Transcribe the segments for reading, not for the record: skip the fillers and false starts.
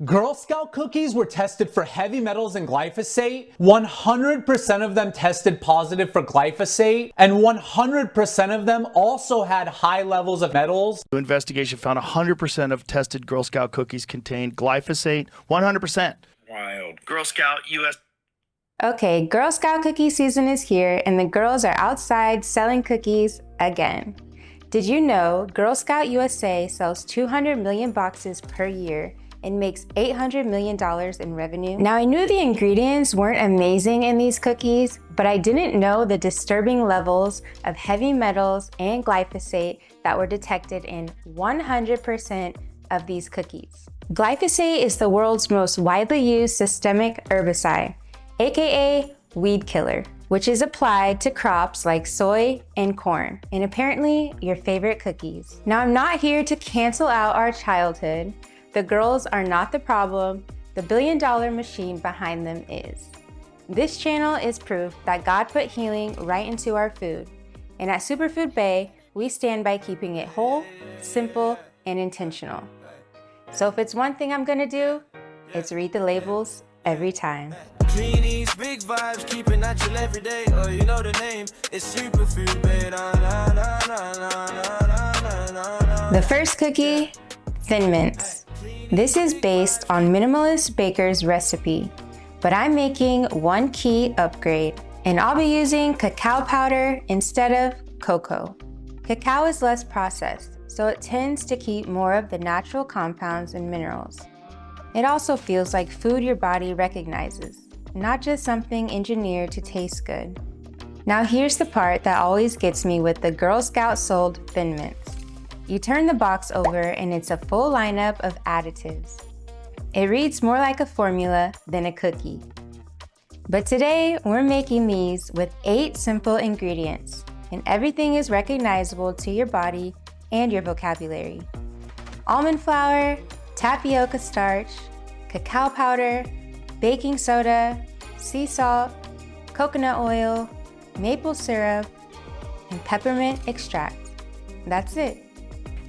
Girl Scout cookies were tested for heavy metals and glyphosate. 100% of them tested positive for glyphosate, and 100% of them also had high levels of metals. The investigation found 100% of tested Girl Scout cookies contained glyphosate. 100%. Wild. Girl Scout US. Okay, Girl Scout cookie season is here, and the girls are outside selling cookies again. Did you know Girl Scout USA sells 200 million boxes per year and makes $800 million in revenue? Now, I knew the ingredients weren't amazing in these cookies, but I didn't know the disturbing levels of heavy metals and glyphosate that were detected in 100% of these cookies. Glyphosate is the world's most widely used systemic herbicide, aka weed killer, which is applied to crops like soy and corn, and apparently your favorite cookies. Now, I'm not here to cancel out our childhood. The girls are not the problem, the billion-dollar machine behind them is. This channel is proof that God put healing right into our food. And at Superfood Bay, we stand by keeping it whole, simple, and intentional. So if it's one thing I'm gonna do, it's read the labels every time. Greenies, big vibes, keeping natural every day. Oh, you know the name, it's Superfood Bay. The first cookie, Thin Mints. This is based on Minimalist Baker's recipe, but I'm making one key upgrade, and I'll be using cacao powder instead of cocoa. Cacao is less processed, so it tends to keep more of the natural compounds and minerals. It also feels like food your body recognizes, not just something engineered to taste good. Now here's the part that always gets me with the Girl Scout sold Thin Mints. You turn the box over and it's a full lineup of additives. It reads more like a formula than a cookie. But today we're making these with 8 simple ingredients, and everything is recognizable to your body and your vocabulary. Almond flour, tapioca starch, cacao powder, baking soda, sea salt, coconut oil, maple syrup, and peppermint extract. That's it.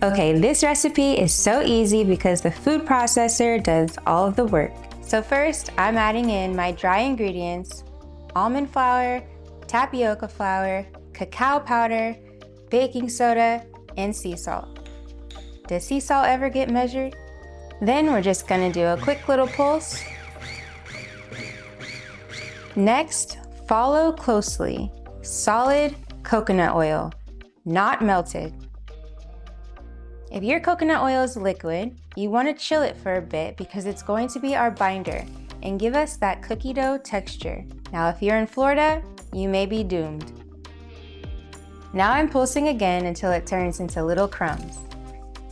Okay, this recipe is so easy because the food processor does all of the work. So first, I'm adding in my dry ingredients, almond flour, tapioca flour, cacao powder, baking soda, and sea salt. Does sea salt ever get measured? Then we're just gonna do a quick little pulse. Next, follow closely. Solid coconut oil, not melted. If your coconut oil is liquid, you want to chill it for a bit because it's going to be our binder and give us that cookie dough texture. Now, if you're in Florida, you may be doomed. Now I'm pulsing again until it turns into little crumbs,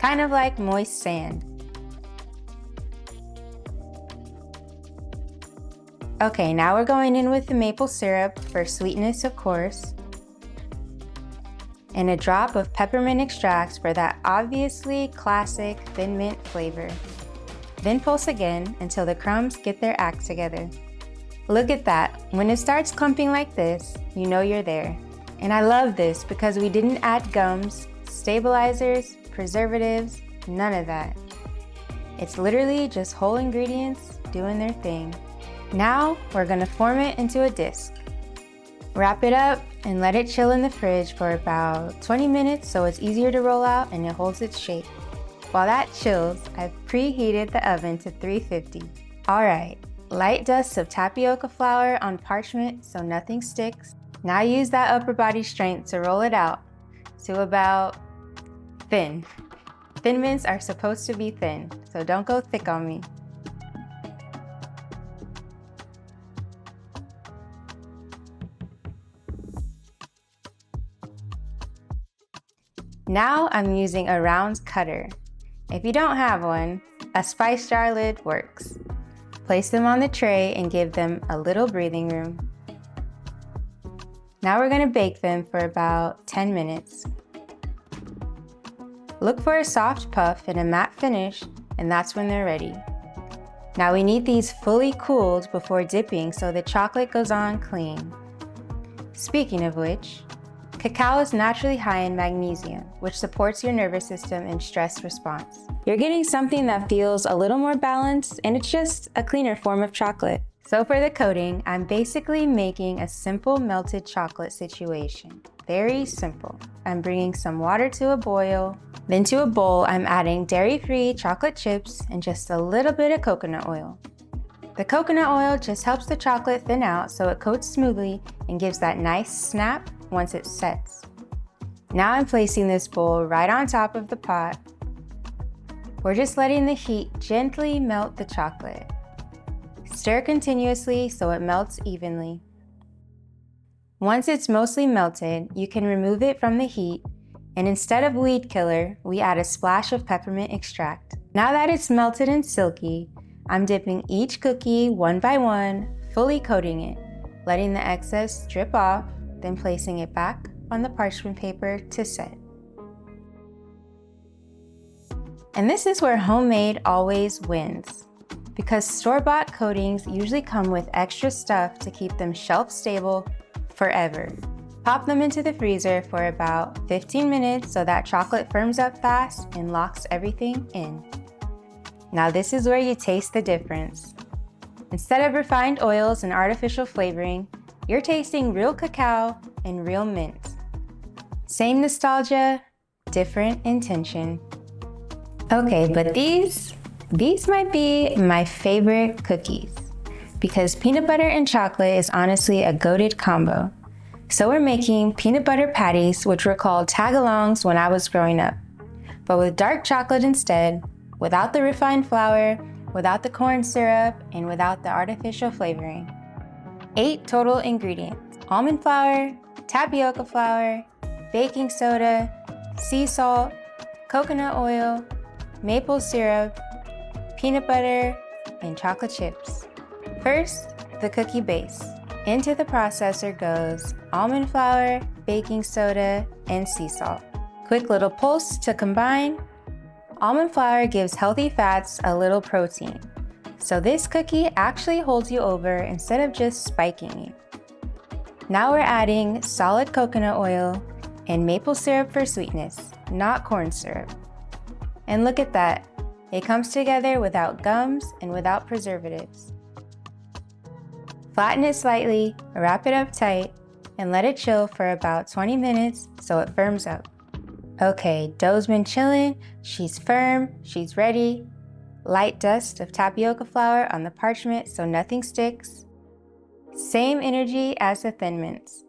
kind of like moist sand. Okay, now we're going in with the maple syrup for sweetness, of course, and a drop of peppermint extracts for that obviously classic Thin Mint flavor. Then pulse again until the crumbs get their act together. Look at that. When it starts clumping like this, you know you're there. And I love this because we didn't add gums, stabilizers, preservatives, none of that. It's literally just whole ingredients doing their thing. Now we're gonna form it into a disc. Wrap it up and let it chill in the fridge for about 20 minutes so it's easier to roll out and it holds its shape. While that chills, I've preheated the oven to 350. All right, light dust of tapioca flour on parchment so nothing sticks. Now use that upper body strength to roll it out to about thin. Thin mints are supposed to be thin, so don't go thick on me. Now I'm using a round cutter. If you don't have one, a spice jar lid works. Place them on the tray and give them a little breathing room. Now we're gonna bake them for about 10 minutes. Look for a soft puff and a matte finish, and that's when they're ready. Now we need these fully cooled before dipping so the chocolate goes on clean. Speaking of which, cacao is naturally high in magnesium, which supports your nervous system and stress response. You're getting something that feels a little more balanced, and it's just a cleaner form of chocolate. So for the coating, I'm basically making a simple melted chocolate situation. Very simple. I'm bringing some water to a boil. Then to a bowl, I'm adding dairy-free chocolate chips and just a little bit of coconut oil. The coconut oil just helps the chocolate thin out so it coats smoothly and gives that nice snap once it sets. Now I'm placing this bowl right on top of the pot. We're just letting the heat gently melt the chocolate. Stir continuously so it melts evenly. Once it's mostly melted, you can remove it from the heat, and instead of weed killer, we add a splash of peppermint extract. Now that it's melted and silky, I'm dipping each cookie one by one, fully coating it, letting the excess drip off, then placing it back on the parchment paper to set. And this is where homemade always wins, because store-bought coatings usually come with extra stuff to keep them shelf-stable forever. Pop them into the freezer for about 15 minutes so that chocolate firms up fast and locks everything in. Now this is where you taste the difference. Instead of refined oils and artificial flavoring, you're tasting real cacao and real mint. Same nostalgia, different intention. Okay, but these might be my favorite cookies because peanut butter and chocolate is honestly a goated combo. So we're making peanut butter patties, which were called Tagalongs when I was growing up, but with dark chocolate instead, without the refined flour, without the corn syrup, and without the artificial flavoring. 8 total ingredients: almond flour, tapioca flour, baking soda, sea salt, coconut oil, maple syrup, peanut butter, and chocolate chips. First, the cookie base. Into the processor goes almond flour, baking soda, and sea salt. Quick little pulse to combine. Almond flour gives healthy fats a little protein, so this cookie actually holds you over instead of just spiking you. Now we're adding solid coconut oil and maple syrup for sweetness, not corn syrup. And look at that, it comes together without gums and without preservatives. Flatten it slightly, wrap it up tight, and let it chill for about 20 minutes so it firms up. Okay, dough's been chilling, she's firm, she's ready. Light dust of tapioca flour on the parchment so nothing sticks. Same energy as the Thin Mints.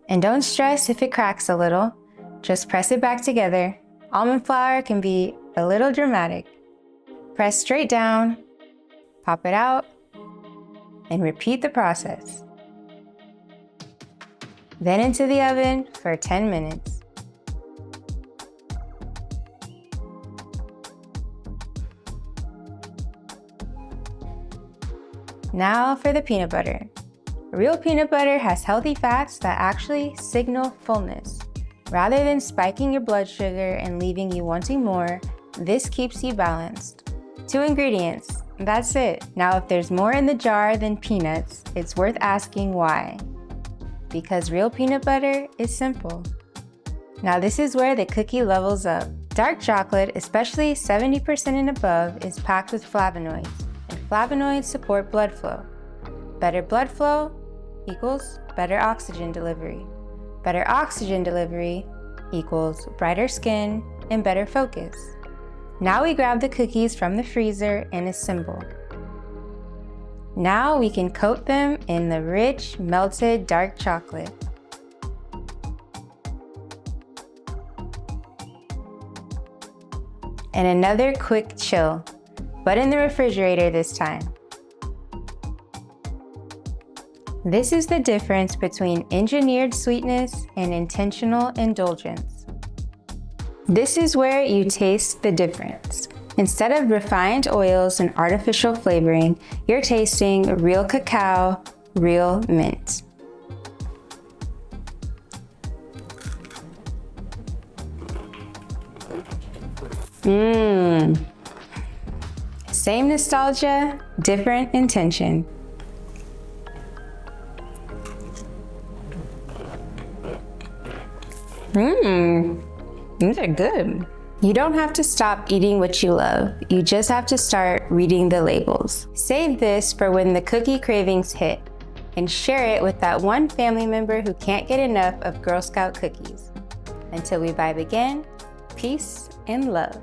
And don't stress if it cracks a little, just press it back together. Almond flour can be a little dramatic. Press straight down, pop it out, and repeat the process. Then into the oven for 10 minutes. Now for the peanut butter. Real peanut butter has healthy fats that actually signal fullness. Rather than spiking your blood sugar and leaving you wanting more, this keeps you balanced. 2 ingredients, that's it. Now if there's more in the jar than peanuts, it's worth asking why. Because real peanut butter is simple. Now this is where the cookie levels up. Dark chocolate, especially 70% and above, is packed with flavonoids, and flavonoids support blood flow. Better blood flow equals better oxygen delivery. Better oxygen delivery equals brighter skin and better focus. Now we grab the cookies from the freezer and assemble. Now we can coat them in the rich, melted dark chocolate. And another quick chill, but in the refrigerator this time. This is the difference between engineered sweetness and intentional indulgence. This is where you taste the difference. Instead of refined oils and artificial flavoring, you're tasting real cacao, real mint. Same nostalgia, different intention. These are good. You don't have to stop eating what you love. You just have to start reading the labels. Save this for when the cookie cravings hit, and share it with that one family member who can't get enough of Girl Scout cookies. Until we vibe again, peace and love.